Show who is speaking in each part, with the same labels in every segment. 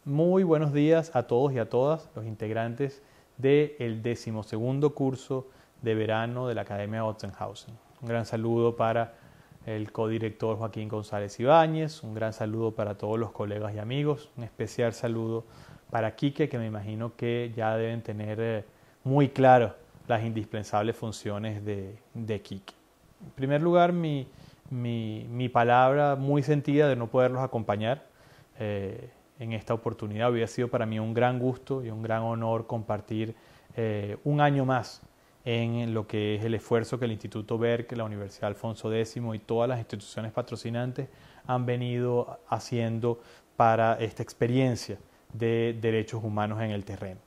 Speaker 1: Muy buenos días a todos y a todas los integrantes del 12º curso de verano de la Academia Otzenhausen. Un gran saludo para el codirector Joaquín González Ibáñez, un gran saludo para todos los colegas y amigos, un especial saludo para Quique, que me imagino que ya deben tener muy claro las indispensables funciones de Quique. En primer lugar, mi palabra muy sentida de no poderlos acompañar en esta oportunidad. Hubiera sido para mí un gran gusto y un gran honor compartir un año más en lo que es el esfuerzo que el Instituto Berkeley, la Universidad Alfonso X y todas las instituciones patrocinantes han venido haciendo para esta experiencia de derechos humanos en el terreno.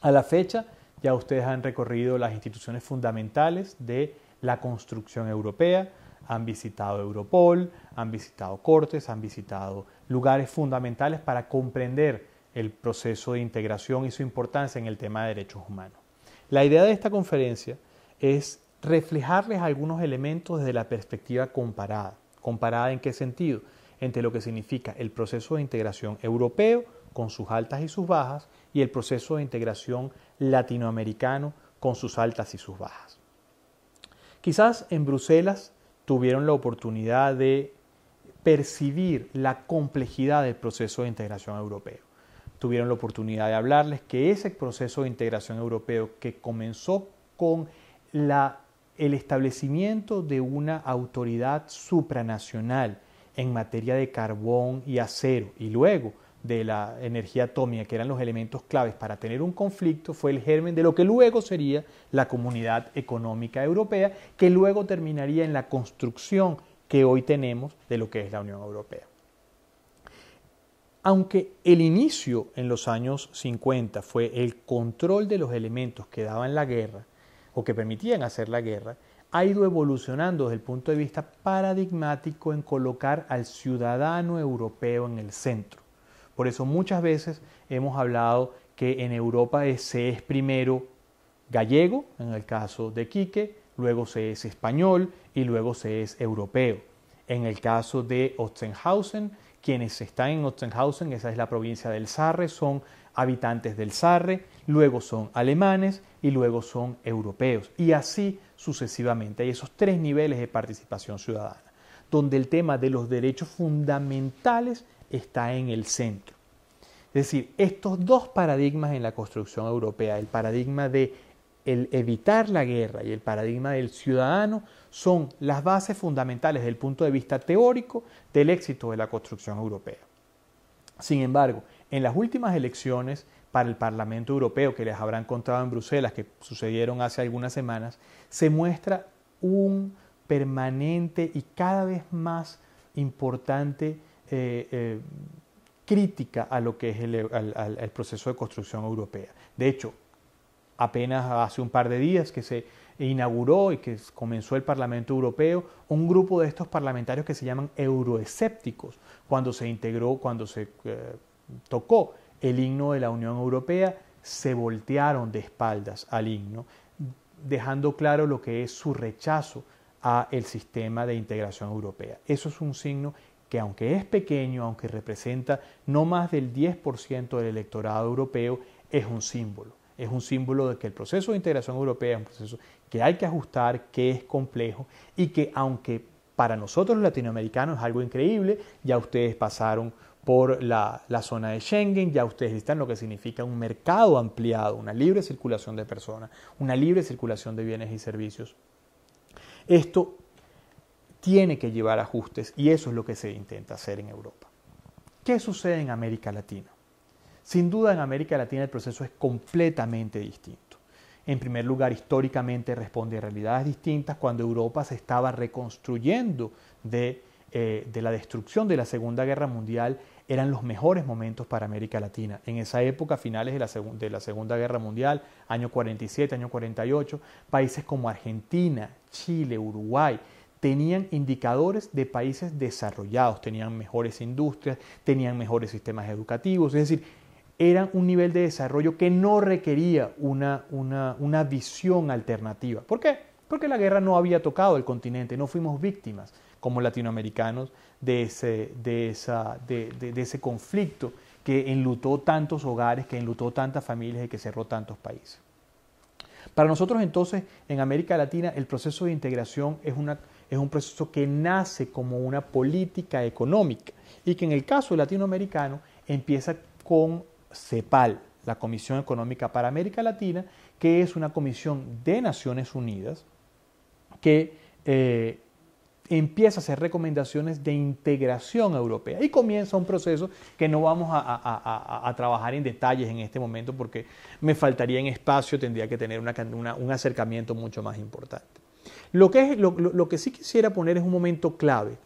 Speaker 1: A la fecha, ya ustedes han recorrido las instituciones fundamentales de la construcción europea, han visitado Europol, han visitado cortes, han visitado lugares fundamentales para comprender el proceso de integración y su importancia en el tema de derechos humanos. La idea de esta conferencia es reflejarles algunos elementos desde la perspectiva comparada. ¿Comparada en qué sentido? Entre lo que significa el proceso de integración europeo con sus altas y sus bajas y el proceso de integración latinoamericano con sus altas y sus bajas. Quizás en Bruselas tuvieron la oportunidad de percibir la complejidad del proceso de integración europeo. Tuvieron la oportunidad de hablarles que ese proceso de integración europeo que comenzó con el establecimiento de una autoridad supranacional en materia de carbón y acero y luego de la energía atómica, que eran los elementos claves para tener un conflicto, fue el germen de lo que luego sería la Comunidad Económica Europea, que luego terminaría en la construcción que hoy tenemos de lo que es la Unión Europea. Aunque el inicio en los años 50 fue el control de los elementos que daban la guerra o que permitían hacer la guerra, ha ido evolucionando desde el punto de vista paradigmático en colocar al ciudadano europeo en el centro. Por eso muchas veces hemos hablado que en Europa se es primero gallego, en el caso de Quique, luego se es español y luego se es europeo. En el caso de Otzenhausen, quienes están en Otzenhausen, esa es la provincia del Sarre, son habitantes del Sarre, luego son alemanes y luego son europeos. Y así sucesivamente. Hay esos tres niveles de participación ciudadana, donde el tema de los derechos fundamentales está en el centro. Es decir, estos dos paradigmas en la construcción europea, el paradigma de el evitar la guerra y el paradigma del ciudadano, son las bases fundamentales desde el punto de vista teórico del éxito de la construcción europea. Sin embargo, en las últimas elecciones para el Parlamento Europeo, que les habrán contado en Bruselas, que sucedieron hace algunas semanas, se muestra un permanente y cada vez más importante crítica a lo que es el proceso de construcción europea. De hecho, apenas hace un par de días que se inauguró y que comenzó el Parlamento Europeo, un grupo de estos parlamentarios que se llaman euroescépticos, cuando se tocó el himno de la Unión Europea, se voltearon de espaldas al himno, dejando claro lo que es su rechazo al sistema de integración europea. Eso es un signo que, aunque es pequeño, aunque representa no más del 10% del electorado europeo, es un símbolo. Es un símbolo de que el proceso de integración europea es un proceso que hay que ajustar, que es complejo y que, aunque para nosotros los latinoamericanos es algo increíble, ya ustedes pasaron por la zona de Schengen, ya ustedes están lo que significa un mercado ampliado, una libre circulación de personas, una libre circulación de bienes y servicios. Esto tiene que llevar ajustes y eso es lo que se intenta hacer en Europa. ¿Qué sucede en América Latina? Sin duda en América Latina el proceso es completamente distinto. En primer lugar, históricamente responde a realidades distintas cuando Europa se estaba reconstruyendo de la destrucción de la Segunda Guerra Mundial. Eran los mejores momentos para América Latina. En esa época, finales de la Segunda Guerra Mundial, año 47, año 48, países como Argentina, Chile, Uruguay, tenían indicadores de países desarrollados, tenían mejores industrias, tenían mejores sistemas educativos, es decir, eran un nivel de desarrollo que no requería una visión alternativa. ¿Por qué? Porque la guerra no había tocado el continente, no fuimos víctimas como latinoamericanos de ese conflicto que enlutó tantos hogares, que enlutó tantas familias y que cerró tantos países. Para nosotros entonces, en América Latina, el proceso de integración es un proceso que nace como una política económica y que en el caso latinoamericano empieza con CEPAL, la Comisión Económica para América Latina, que es una comisión de Naciones Unidas que empieza a hacer recomendaciones de integración europea y comienza un proceso que no vamos a trabajar en detalles en este momento porque me faltaría en espacio, tendría que tener un acercamiento mucho más importante. Lo que sí quisiera poner es un momento clave,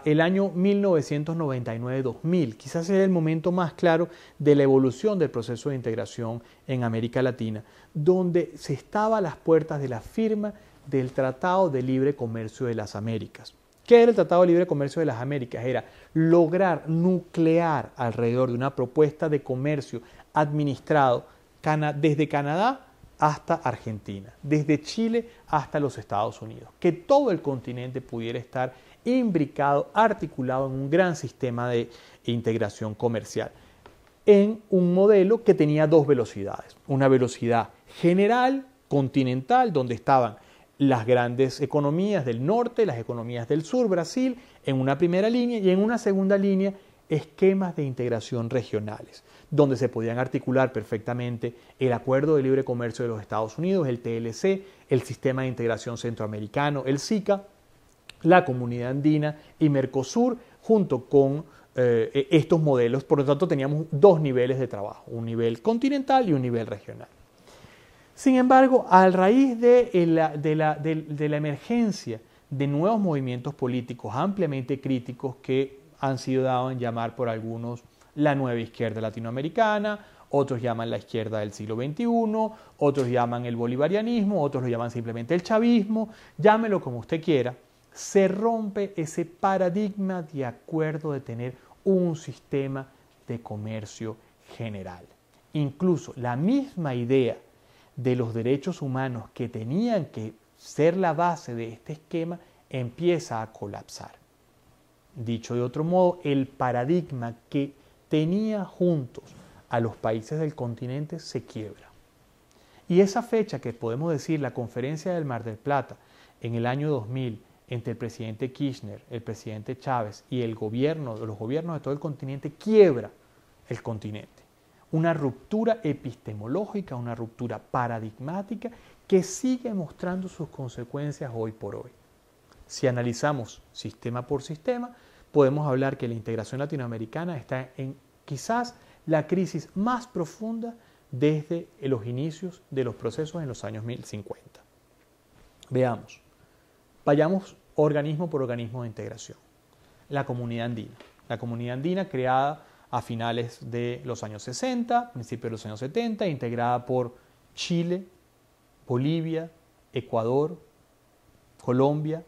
Speaker 1: el año 1999-2000, quizás sea el momento más claro de la evolución del proceso de integración en América Latina, donde se estaba a las puertas de la firma del Tratado de Libre Comercio de las Américas. ¿Qué era el Tratado de Libre Comercio de las Américas? Era lograr nuclear alrededor de una propuesta de comercio administrado desde Canadá hasta Argentina, desde Chile hasta los Estados Unidos, que todo el continente pudiera estar imbricado, articulado en un gran sistema de integración comercial, en un modelo que tenía dos velocidades, una velocidad general, continental, donde estaban las grandes economías del norte, las economías del sur, Brasil, en una primera línea, y en una segunda línea, esquemas de integración regionales, donde se podían articular perfectamente el Acuerdo de Libre Comercio de los Estados Unidos, el TLC, el Sistema de Integración Centroamericano, el SICA, la Comunidad Andina y Mercosur, junto con estos modelos. Por lo tanto, teníamos dos niveles de trabajo, un nivel continental y un nivel regional. Sin embargo, a raíz de la emergencia de nuevos movimientos políticos ampliamente críticos que han sido dados en llamar por algunos la nueva izquierda latinoamericana, otros llaman la izquierda del siglo XXI, otros llaman el bolivarianismo, otros lo llaman simplemente el chavismo, llámelo como usted quiera, se rompe ese paradigma de acuerdo de tener un sistema de comercio general. Incluso la misma idea de los derechos humanos que tenían que ser la base de este esquema empieza a colapsar. Dicho de otro modo, el paradigma que tenía juntos a los países del continente se quiebra. Y esa fecha que podemos decir, la conferencia del Mar del Plata, en el año 2000, entre el presidente Kirchner, el presidente Chávez y los gobiernos de todo el continente, quiebra el continente. Una ruptura epistemológica, una ruptura paradigmática que sigue mostrando sus consecuencias hoy por hoy. Si analizamos sistema por sistema, podemos hablar que la integración latinoamericana está en quizás la crisis más profunda desde los inicios de los procesos en los años 1050. Veamos, vayamos organismo por organismo de integración. La Comunidad Andina. La Comunidad Andina creada a finales de los años 60, principios de los años 70, integrada por Chile, Bolivia, Ecuador, Colombia,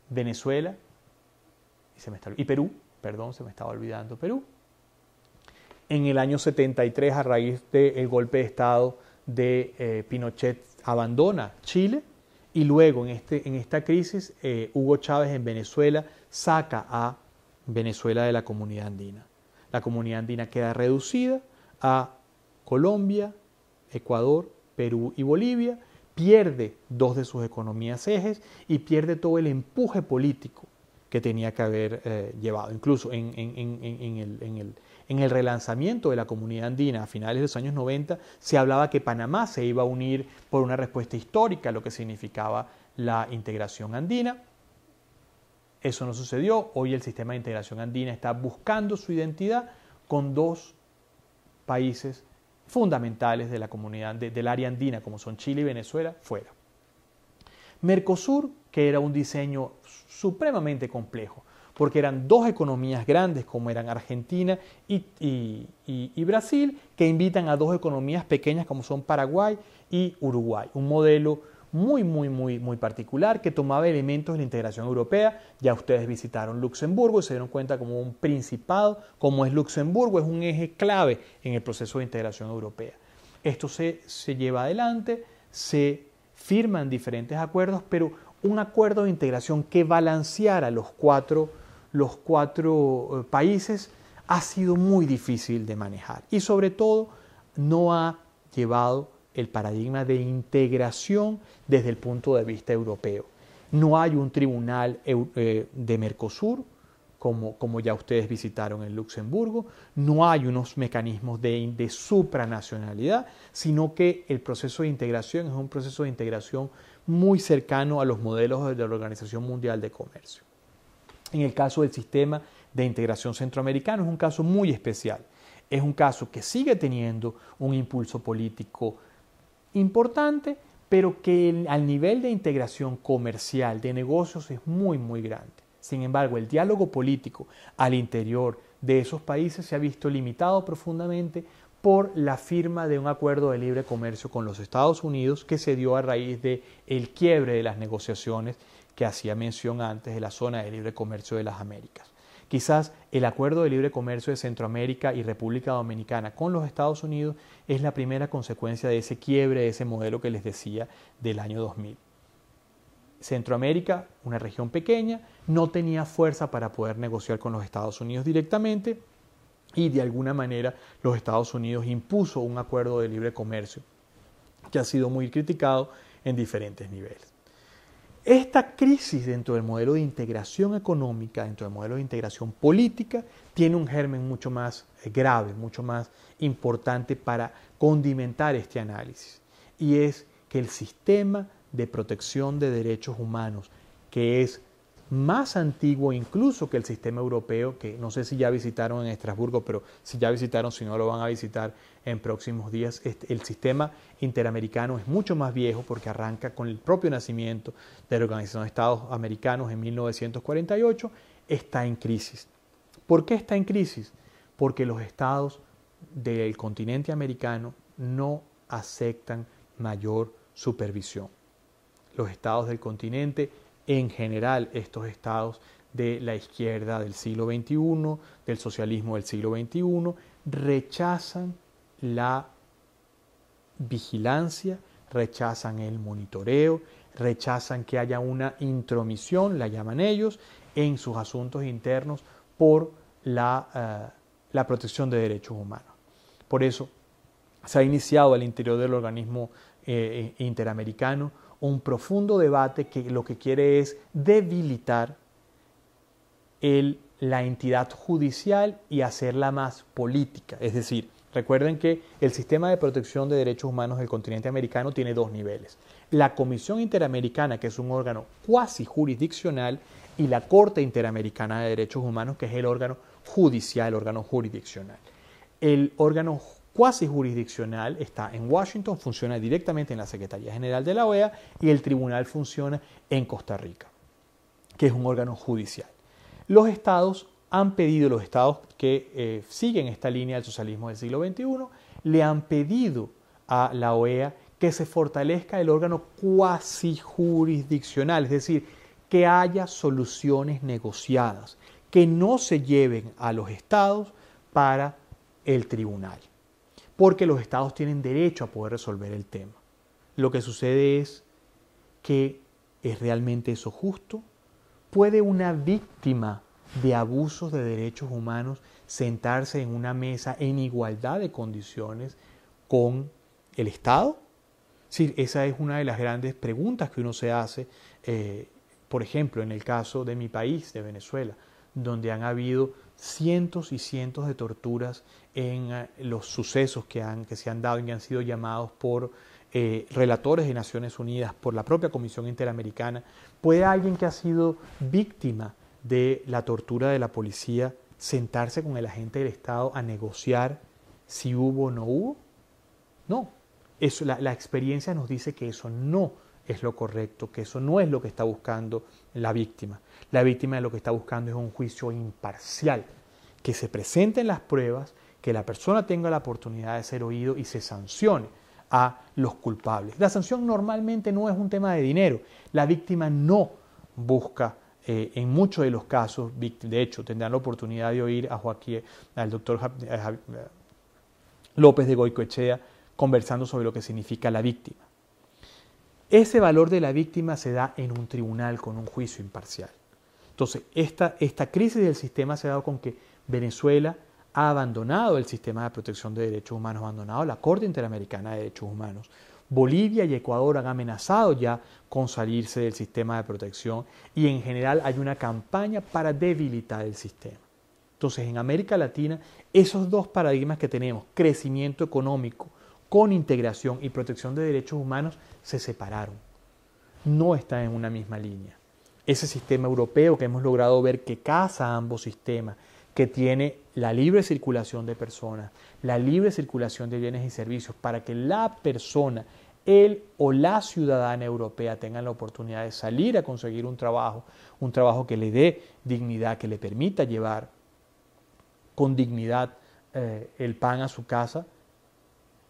Speaker 1: Venezuela y Perú, se me estaba olvidando Perú. En el año 73, a raíz del golpe de Estado de Pinochet, abandona Chile y luego en esta crisis Hugo Chávez en Venezuela saca a Venezuela de la Comunidad Andina. La Comunidad Andina queda reducida a Colombia, Ecuador, Perú y Bolivia, pierde dos de sus economías ejes y pierde todo el empuje político que tenía que haber llevado. Incluso en el relanzamiento de la Comunidad Andina a finales de los años 90 se hablaba que Panamá se iba a unir por una respuesta histórica a lo que significaba la integración andina. Eso no sucedió. Hoy el sistema de integración andina está buscando su identidad con dos países fundamentales de la comunidad del área andina, como son Chile y Venezuela, fuera. Mercosur, que era un diseño supremamente complejo, porque eran dos economías grandes como eran Argentina y Brasil, que invitan a dos economías pequeñas como son Paraguay y Uruguay. Un modelo muy particular que tomaba elementos de la integración europea. Ya ustedes visitaron Luxemburgo y se dieron cuenta como un principado, como es Luxemburgo, es un eje clave en el proceso de integración europea. Esto se lleva adelante, se firman diferentes acuerdos, pero un acuerdo de integración que balanceara los cuatro países ha sido muy difícil de manejar y sobre todo no ha llevado el paradigma de integración desde el punto de vista europeo. No hay un tribunal de Mercosur, como ya ustedes visitaron en Luxemburgo, no hay unos mecanismos de supranacionalidad, sino que el proceso de integración es un proceso de integración muy cercano a los modelos de la Organización Mundial de Comercio. En el caso del sistema de integración centroamericano es un caso muy especial. Es un caso que sigue teniendo un impulso político importante, pero que al nivel de integración comercial, de negocios, es muy, muy grande. Sin embargo, el diálogo político al interior de esos países se ha visto limitado profundamente por la firma de un acuerdo de libre comercio con los Estados Unidos que se dio a raíz del quiebre de las negociaciones que hacía mención antes de la zona de libre comercio de las Américas. Quizás el acuerdo de libre comercio de Centroamérica y República Dominicana con los Estados Unidos es la primera consecuencia de ese quiebre, de ese modelo que les decía del año 2000. Centroamérica, una región pequeña, no tenía fuerza para poder negociar con los Estados Unidos directamente y de alguna manera los Estados Unidos impuso un acuerdo de libre comercio que ha sido muy criticado en diferentes niveles. Esta crisis dentro del modelo de integración económica, dentro del modelo de integración política, tiene un germen mucho más grave, mucho más importante para condimentar este análisis. Y es que el sistema de protección de derechos humanos, que es más antiguo incluso que el sistema europeo, que no sé si ya visitaron en Estrasburgo, pero si ya visitaron, si no lo van a visitar en próximos días. El sistema interamericano es mucho más viejo porque arranca con el propio nacimiento de la Organización de Estados Americanos en 1948, está en crisis. ¿Por qué está en crisis? Porque los estados del continente americano no aceptan mayor supervisión. Los estados del continente, en general, estos estados de la izquierda del siglo XXI, del socialismo del siglo XXI, rechazan la vigilancia, rechazan el monitoreo, rechazan que haya una intromisión, la llaman ellos, en sus asuntos internos por la protección de derechos humanos. Por eso se ha iniciado al interior del organismo interamericano un profundo debate que lo que quiere es debilitar la entidad judicial y hacerla más política. Es decir, recuerden que el sistema de protección de derechos humanos del continente americano tiene dos niveles. La Comisión Interamericana, que es un órgano cuasi jurisdiccional, y la Corte Interamericana de Derechos Humanos, que es el órgano judicial, el órgano jurisdiccional. El órgano cuasi jurisdiccional está en Washington, funciona directamente en la Secretaría General de la OEA, y el tribunal funciona en Costa Rica, que es un órgano judicial. Los estados han pedido, los estados que siguen esta línea del socialismo del siglo XXI, le han pedido a la OEA que se fortalezca el órgano cuasi jurisdiccional, es decir, que haya soluciones negociadas, que no se lleven a los estados para el tribunal, porque los estados tienen derecho a poder resolver el tema. Lo que sucede es que ¿es realmente eso justo? ¿Puede una víctima de abusos de derechos humanos sentarse en una mesa en igualdad de condiciones con el Estado? Sí, esa es una de las grandes preguntas que uno se hace, por ejemplo, en el caso de mi país, de Venezuela, donde han habido cientos y cientos de torturas en los sucesos que se han dado y que han sido llamados por relatores de Naciones Unidas, por la propia Comisión Interamericana. ¿Puede alguien que ha sido víctima de la tortura de la policía sentarse con el agente del Estado a negociar si hubo o no hubo? No. Eso, la experiencia nos dice que eso no es lo correcto, que eso no es lo que está buscando la víctima. La víctima lo que está buscando es un juicio imparcial, que se presenten las pruebas, que la persona tenga la oportunidad de ser oído y se sancione a los culpables. La sanción normalmente no es un tema de dinero. La víctima no busca, en muchos de los casos, de hecho, tendrán la oportunidad de oír al doctor López de Goicoechea conversando sobre lo que significa la víctima. Ese valor de la víctima se da en un tribunal con un juicio imparcial. Entonces, esta crisis del sistema se ha dado con que Venezuela ha abandonado el sistema de protección de derechos humanos, ha abandonado la Corte Interamericana de Derechos Humanos. Bolivia y Ecuador han amenazado ya con salirse del sistema de protección y en general hay una campaña para debilitar el sistema. Entonces, en América Latina, esos dos paradigmas que tenemos, crecimiento económico con integración y protección de derechos humanos, se separaron. No están en una misma línea. Ese sistema europeo que hemos logrado ver que casa ambos sistemas, que tiene la libre circulación de personas, la libre circulación de bienes y servicios, para que la persona, él o la ciudadana europea tengan la oportunidad de salir a conseguir un trabajo que le dé dignidad, que le permita llevar con dignidad el pan a su casa,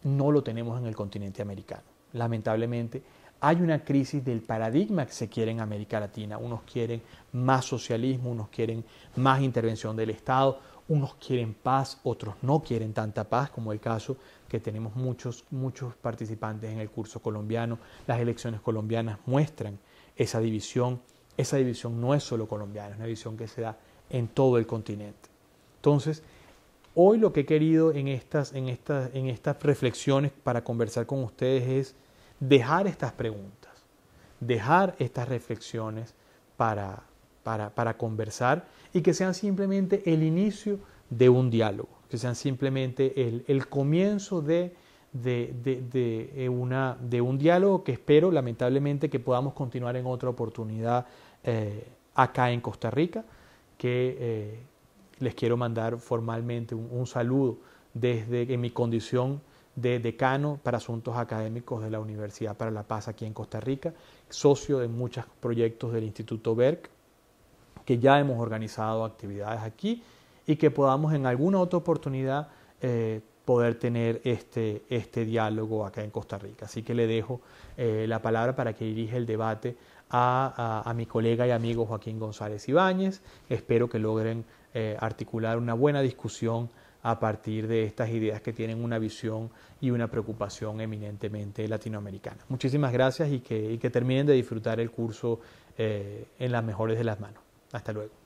Speaker 1: no lo tenemos en el continente americano. Lamentablemente, hay una crisis del paradigma que se quiere en América Latina. Unos quieren más socialismo, unos quieren más intervención del Estado, unos quieren paz, otros no quieren tanta paz, como el caso que tenemos muchos participantes en el curso colombiano. Las elecciones colombianas muestran esa división. Esa división no es solo colombiana, es una división que se da en todo el continente. Entonces, hoy lo que he querido en estas reflexiones para conversar con ustedes es dejar estas preguntas, dejar estas reflexiones para conversar y que sean simplemente el inicio de un diálogo, que sean simplemente el comienzo de un diálogo que espero lamentablemente que podamos continuar en otra oportunidad acá en Costa Rica, que les quiero mandar formalmente un saludo en mi condición de decano para asuntos académicos de la Universidad para la Paz aquí en Costa Rica, socio de muchos proyectos del Instituto BERC, que ya hemos organizado actividades aquí y que podamos en alguna otra oportunidad poder tener este diálogo acá en Costa Rica. Así que le dejo la palabra para que dirija el debate a mi colega y amigo Joaquín González Ibáñez. Espero que logren articular una buena discusión a partir de estas ideas que tienen una visión y una preocupación eminentemente latinoamericana. Muchísimas gracias y que terminen de disfrutar el curso en las mejores de las manos. Hasta luego.